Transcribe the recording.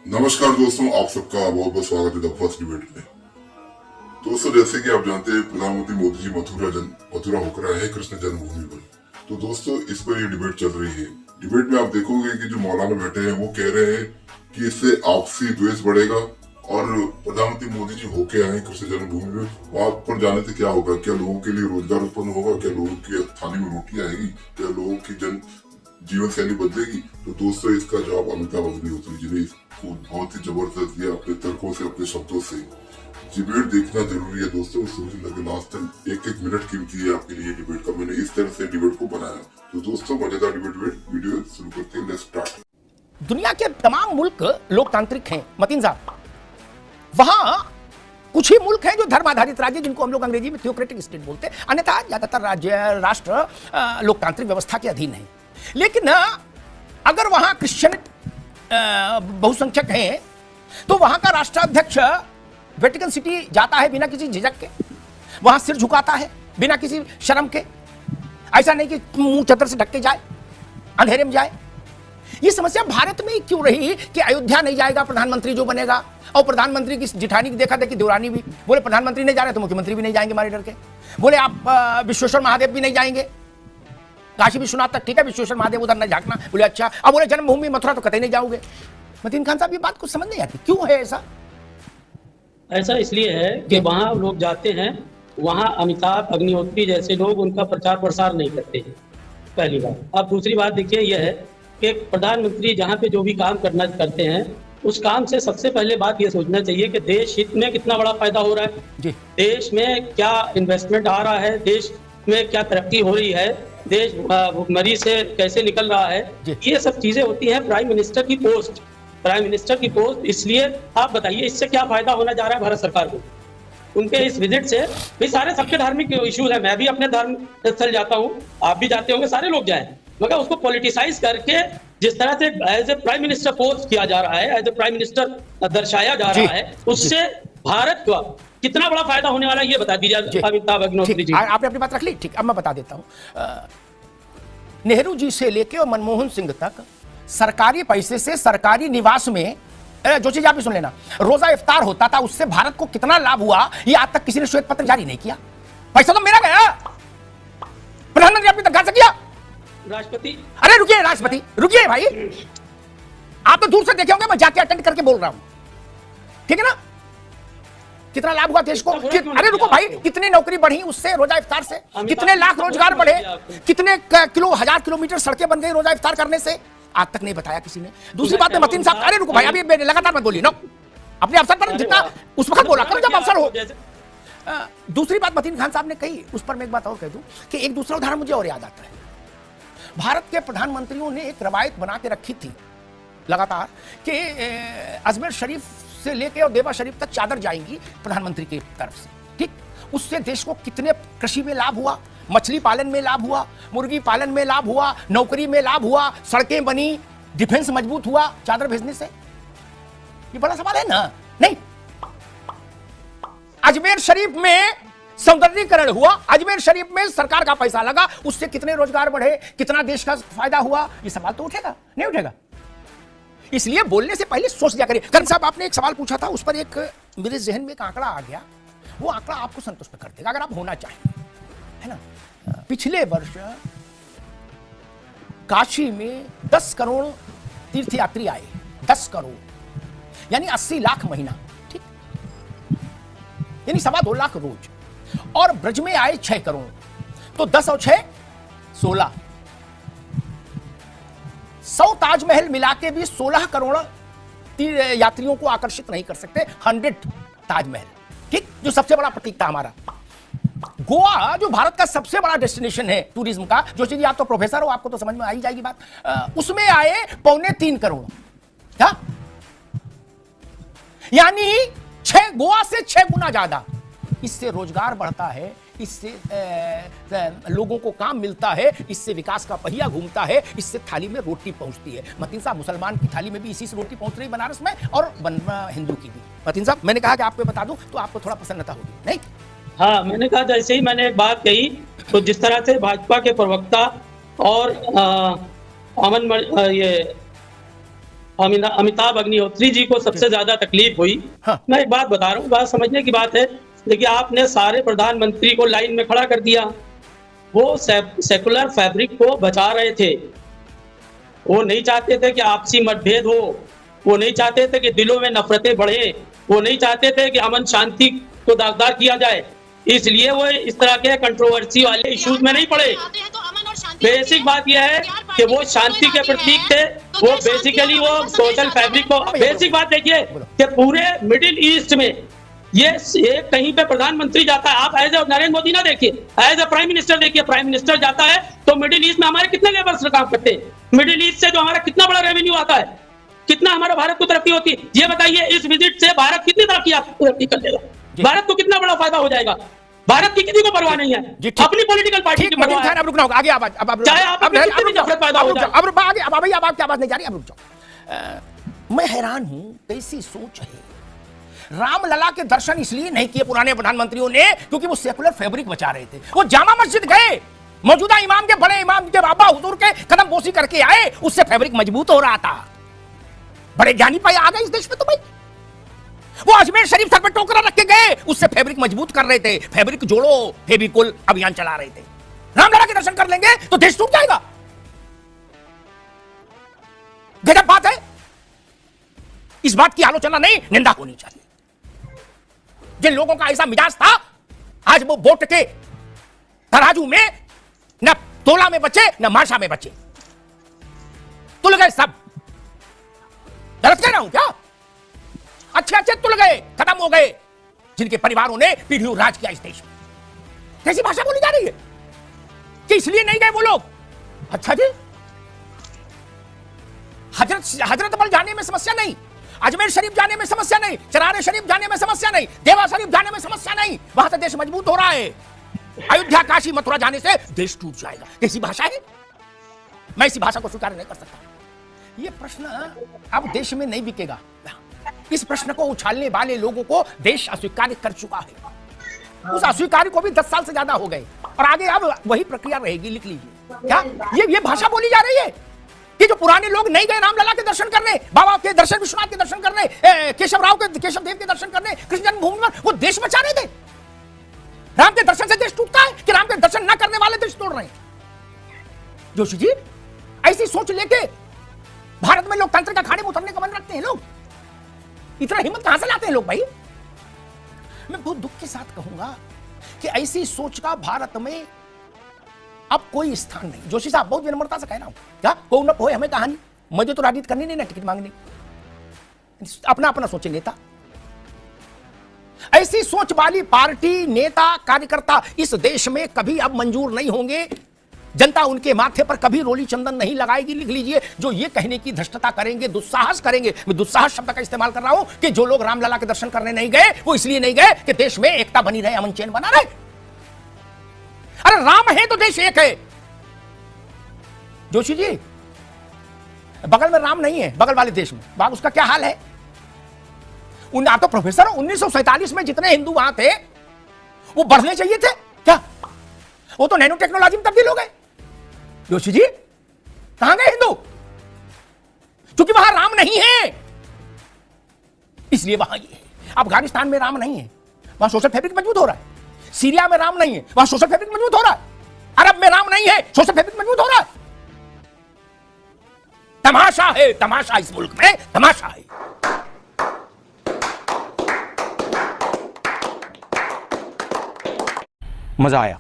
नमस्कार दोस्तों, आप सबका बहुत बहुत स्वागत है द फर्स्ट डिबेट में। दोस्तों, जैसे कि आप जानते हैं, प्रधानमंत्री मोदी जी मथुरा होकर आए हैं कृष्ण जन्मभूमि पर। तो दोस्तों, इस पर ये डिबेट चल रही है। डिबेट में आप देखोगे कि जो मौलाना बैठे हैं वो कह रहे हैं कि इससे आपसी द्वेष बढ़ेगा और प्रधानमंत्री मोदी जी होके आए कृष्ण जन्मभूमि में, वहां पर जाने से क्या होगा? क्या लोगों के लिए रोजगार उत्पन्न होगा? क्या लोगों की थाली में रोटी आएगी? क्या लोगों की जीवन शैली बदलेगी? तो दोस्तों, इसका जवाब अमिताभ अग्निहोत्री जी ने इसको बहुत ही जबरदस्त दिया अपने तर्कों से, अपने शब्दों से। डिबेट देखना जरूरी है दोस्तों, समझ लगे लास्ट तक एक एक मिनट कीमती है आपके लिए डिबेट का। मैंने इस तरह से डिबेट को बनाया। तो दोस्तों, मजेदार डिबेट वीडियो शुरू करते हैं। Let's start. दुनिया के तमाम मुल्क लोकतांत्रिक हैं मतीन साहब। वहां कुछ ही मुल्क हैं जो धर्म आधारित राज्य, जिनको हम लोग अंग्रेजी में थियोक्रेटिक स्टेट बोलते हैं, अन्यथा ज्यादातर राष्ट्र लोकतांत्रिक व्यवस्था के अधीन हैं। लेकिन अगर वहां क्रिश्चियन बहुसंख्यक हैं तो वहां का राष्ट्राध्यक्ष वेटिकन सिटी जाता है बिना किसी झिझक के, वहां सिर झुकाता है बिना किसी शर्म के। ऐसा नहीं कि मुंह चदर से ढक के जाए, अंधेरे में जाए। ये समस्या भारत में क्यों रही कि अयोध्या नहीं जाएगा प्रधानमंत्री जो बनेगा, और प्रधानमंत्री की जिठानी की देखा देखी देवरानी भी बोले प्रधानमंत्री नहीं जा रहे तो मुख्यमंत्री भी नहीं जाएंगे मारे डर के। बोले आप विश्वेश्वर महादेव भी नहीं जाएंगे, काशी विश्वनाथ तक ठीक है, विश्वेश्वर महादेव उधर न झांकना। बोले अच्छा। अब बोले जन्मभूमि मथुरा तो कतई नहीं जाओगे। मतीन खान साहब, ये बात कुछ समझ नहीं आती, क्यों है ऐसा? ऐसा इसलिए है कि वहाँ लोग जाते हैं, वहाँ अमिताभ अग्निहोत्री जैसे लोग उनका प्रचार प्रसार नहीं करते हैं, पहली बात। अब दूसरी बात देखिए, यह है कि प्रधानमंत्री जहाँ पे जो भी काम करना करते हैं, उस काम से सबसे पहले बात ये सोचना चाहिए कि देश हित में कितना बड़ा फायदा हो रहा है जी। देश में क्या इन्वेस्टमेंट आ रहा है, देश में क्या तरक्की हो रही है, देश भुखमरी से कैसे निकल रहा है। ये सब चीजें होती हैं प्राइम मिनिस्टर की पोस्ट। प्राइम मिनिस्टर की पोस्ट इसलिए, आप बताइए इससे क्या फायदा होना जा रहा है भारत सरकार को उनके इस विजिट से? भाई सारे सबके धार्मिक इश्यूज है, मैं भी अपने धर्म स्थल जाता हूँ, आप भी जाते होंगे, सारे लोग जाए, मगर उसको पॉलिटिसाइज करके जिस तरह से as a prime minister post किया जा रहा है, एज ए प्राइम मिनिस्टर दर्शाया जा रहा है, उससे भारत का कितना बड़ा फायदा होने वाला है ये बता दीजिए अमिताभ अग्निहोत्री जी। आपने अपनी बात रख ली, ठीक। अब मैं बता देता हूँ। नेहरू जी से लेके और मनमोहन सिंह तक सरकारी पैसे से सरकारी निवास में, जो चीज आप भी सुन लेना, रोजा इफ्तार होता था, उससे भारत को कितना लाभ हुआ ये आज तक किसी ने श्वेत पत्र जारी नहीं किया। पैसा तो मेरा गया, प्रधानमंत्री अपनी तक से किया। राष्ट्रपति, अरे रुकिए राष्ट्रपति, रुकिए भाई, आप तो दूर से देखे होंगे, मैं जाके अटेंड करके बोल रहा हूं, ठीक है ना? कितना लाभ हुआ देश को? अरे रुको भाई, कितनी नौकरी बढ़ी उससे, रोजा इफ्तार से कितने लाख रोजगार बढ़े, कितने हजार किलोमीटर सड़कें बन गई रोजा इफ्तार करने से, आज तक नहीं बताया किसी ने। दूसरी बात में मतीन साहब, अरे रुको भाई, अभी लगातार मत बोलिए ना, अपने अवसर पर जितना उस वक्त बोला करो जब अवसर हो। दूसरी बात मतीन खान साहब ने कही, उस पर मैं एक बात और कह दूं कि एक दूसरा उदाहरण मुझे और याद आता है। भारत के प्रधानमंत्रियों ने एक रवायत बना के रखी थी लगातार कि अजमेर शरीफ से लेके और देवा शरीफ तक चादर जाएंगी प्रधानमंत्री की तरफ से, ठीक। उससे देश को कितने कृषि में लाभ हुआ, मछली पालन में लाभ हुआ, मुर्गी पालन में लाभ हुआ, नौकरी में लाभ हुआ, सड़कें बनी, डिफेंस मजबूत हुआ चादर भेजने से। ये बड़ा सवाल है ना? नहीं, अजमेर शरीफ में सौंदर्यीकरण हुआ, अजमेर शरीफ में सरकार का पैसा लगा, उससे कितने रोजगार बढ़े, कितना देश का फायदा हुआ, ये सवाल तो उठेगा नहीं उठेगा? इसलिए बोलने से पहले सोच लिया करिए। करण साहब, आपने एक सवाल पूछा था, उस पर एक मेरे जहन में एक आंकड़ा आ गया, वो आंकड़ा आपको संतुष्ट कर देगा अगर आप होना चाहें, है ना? पिछले वर्ष काशी में 10 करोड़ तीर्थयात्री आए, 10 करोड़ यानी 80 लाख महीना, ठीक, यानी 2.25 लाख रोज। और ब्रज में आए 6 करोड़, तो 10 और 6 16, 100 ताजमहल मिला के भी 16 करोड़ यात्रियों को आकर्षित नहीं कर सकते। 100 ताजमहल, ठीक, जो सबसे बड़ा प्रतीक था हमारा। गोवा जो भारत का सबसे बड़ा डेस्टिनेशन है टूरिज्म का, जो चीज आप तो प्रोफेसर हो, आपको तो समझ में आ ही जाएगी बात, उसमें आए 2.25 करोड़, क्या यानी गोवा से 6 गुना ज्यादा। इससे रोजगार बढ़ता है, इससे लोगों को काम मिलता है, इससे विकास का पहिया घूमता है, इससे थाली में रोटी पहुंचती है। मतीन साहब, मुसलमान की थाली में भी इसी से रोटी पहुंच रही बनारस में, और हिंदू की भी। मतीन साहब, मैंने कहा कि आपको बता दूं तो आपको थोड़ा प्रसन्नता होगी, नहीं? हाँ, मैंने कहा जैसे ही मैंने एक बात कही, तो जिस तरह से भाजपा के प्रवक्ता और अमिताभ अग्निहोत्री जी को सबसे ज्यादा तकलीफ हुई। हाँ। मैं एक बात बता रहा हूँ, बात समझने की बात है। देखिए, आपने सारे प्रधानमंत्री को लाइन में खड़ा कर दिया। वो सेकुलर फैब्रिक को बचा रहे थे। वो नहीं चाहते थे कि आपसी मतभेद हो, वो नहीं चाहते थे कि दिलों में नफरतें बढ़े, वो नहीं चाहते थे कि अमन शांति को दागदार किया जाए। इसलिए वो इस तरह के कंट्रोवर्सी वाले इश्यूज में नहीं पड़े। बेसिक बात यह है कि वो शांति के प्रतीक थे। वो बेसिकली वो सोशल फैब्रिक को, बेसिक बात देखिए कि पूरे मिडिल ईस्ट में ये एक कहीं पे प्रधानमंत्री जाता है, आप एज ए नरेंद्र मोदी ना देखिए, एज ए प्राइम मिनिस्टर देखिए। प्राइम मिनिस्टर जाता है तो मिडिल ईस्ट में हमारे कितने लेबर्स काम करते हैं, मिडिल ईस्ट से जो हमारा कितना बड़ा रेवेन्यू आता है, कितना हमारा भारत को तरक्की होती है। ये बताइए, इस विजिट से भारत कितनी तरक्की कर लेगा, भारत को कितना बड़ा फायदा हो जाएगा। भारत की किसी को परवाह नहीं है, अपनी पॉलिटिकल पार्टी की परवाह है। अब रुकना होगा, आगे आवाज, अब चाहे आप कितनी नफरत पैदा हो जाए। अब आगे, अब अभी आवाज की आवाज नहीं जा रही, अब रुक जाओ। मैं हैरान हूं, कैसी सोच है। रामलला के दर्शन इसलिए नहीं किए पुराने प्रधानमंत्रियों ने क्योंकि वो सेकुलर फैब्रिक बचा रहे थे। वो जामा मस्जिद गए, मौजूदा इमाम के, बड़े इमाम के बाबा हुजूर के कदम बोसी करके आए, उससे फैब्रिक मजबूत हो रहा था। बड़े ज्ञानी पाए आ गए इस देश में। तो भाई वो अजमेर शरीफ सर पे टोकरा रख के गए, उससे फैब्रिक मजबूत कर रहे थे। फैब्रिक जोड़ो फेविकोल अभियान चला रहे थे। रामलला के दर्शन कर लेंगे तो देश टूट जाएगा। गजब बात है। इस बात की आलोचना नहीं, निंदा होनी चाहिए। जिन लोगों का ऐसा मिजाज था, आज वो वोट के तराजू में न तोला में बचे न माशा में बचे, तुल गए सब। गलत कह रहा हूं क्या? अच्छे अच्छे तुल गए, खत्म हो गए, जिनके परिवारों ने पीढ़ियों राज किया इस देश में। कैसी भाषा बोली जा रही है कि इसलिए नहीं गए वो लोग। अच्छा जी, हजरत बल जाने में समस्या नहीं, अजमेर शरीफ जाने में समस्या नहीं, चरारे शरीफ जाने में समस्या नहीं, देवा शरीफ जाने में समस्या नहीं। वहां से देश मजबूत हो रहा है। अयोध्या, काशी, मथुरा जाने से देश टूट जाएगा। कैसी भाषा है? मैं इसी भाषा को स्वीकार नहीं कर सकता। ये प्रश्न अब देश में नहीं बिकेगा। इस प्रश्न को उछालने वाले लोगों को देश अस्वीकार कर चुका है। उस अस्वीकार को भी 10 साल से ज्यादा हो गए और आगे अब वही प्रक्रिया रहेगी। लिख लीजिए क्या ये भाषा बोली जा रही है कि जो पुराने लोग नहीं गए रामलला के दर्शन करने, बाबा के दर्शन, विश्वनाथ के दर्शन करने, केशव देव के दर्शन करने, कृष्ण जन्मभूमि पर, वो देश बचा रहे थे। राम के दर्शन से देश टूटता है कि राम के दर्शन न करने वाले देश तोड़ रहे हैं? जोशी जी, ऐसी सोच लेके भारत में लोकतंत्र का खाने में उतरने का मन रखते हैं लोग। इतना हिम्मत कहां से लाते हैं लोग भाई? मैं बहुत दुख के साथ कहूंगा कि ऐसी सोच का भारत में अब कोई स्थान नहीं। जोशी साहब, बहुत विनम्रता से कह रहा हूं, क्या को न हो हमें कहानी, मुझे तो राजनीति करनी नहीं ना टिकट मांगनी, अपना अपना सोचे नेता। ऐसी सोच वाली पार्टी, नेता, कार्यकर्ता इस देश में कभी अब मंजूर नहीं होंगे। जनता उनके माथे पर कभी रोली चंदन नहीं लगाएगी। लिख लीजिए, जो ये कहने की धृष्टता करेंगे, दुस्साहस करेंगे, मैं दुस्साहस शब्द का इस्तेमाल कर रहा हूं कि जो लोग रामलला के दर्शन करने नहीं गए वो इसलिए नहीं गए कि देश में एकता बनी रहे, अमन चैन बना रहे। अरे राम है तो देश एक है। जोशी जी, बगल में राम नहीं है, बगल वाले देश में, बाप उसका क्या हाल है? आप तो प्रोफेसर, 1947 में जितने हिंदू वहां थे वो बढ़ने चाहिए थे क्या? वो तो नैनो टेक्नोलॉजी में तब्दील हो गए। जोशी जी, कहां गए हिंदू? क्योंकि वहां राम नहीं है, इसलिए वहां ये है। अफगानिस्तान में राम नहीं है, वहां सोशल फैब्रिक मजबूत हो रहा है। सीरिया में राम नहीं है, वहां सोशल फैब्रिक मजबूत हो रहा है। अरब में राम नहीं है, सोशल फैब्रिक मजबूत हो रहा है। तमाशा है, तमाशा इस मुल्क में तमाशा है। मजा आया।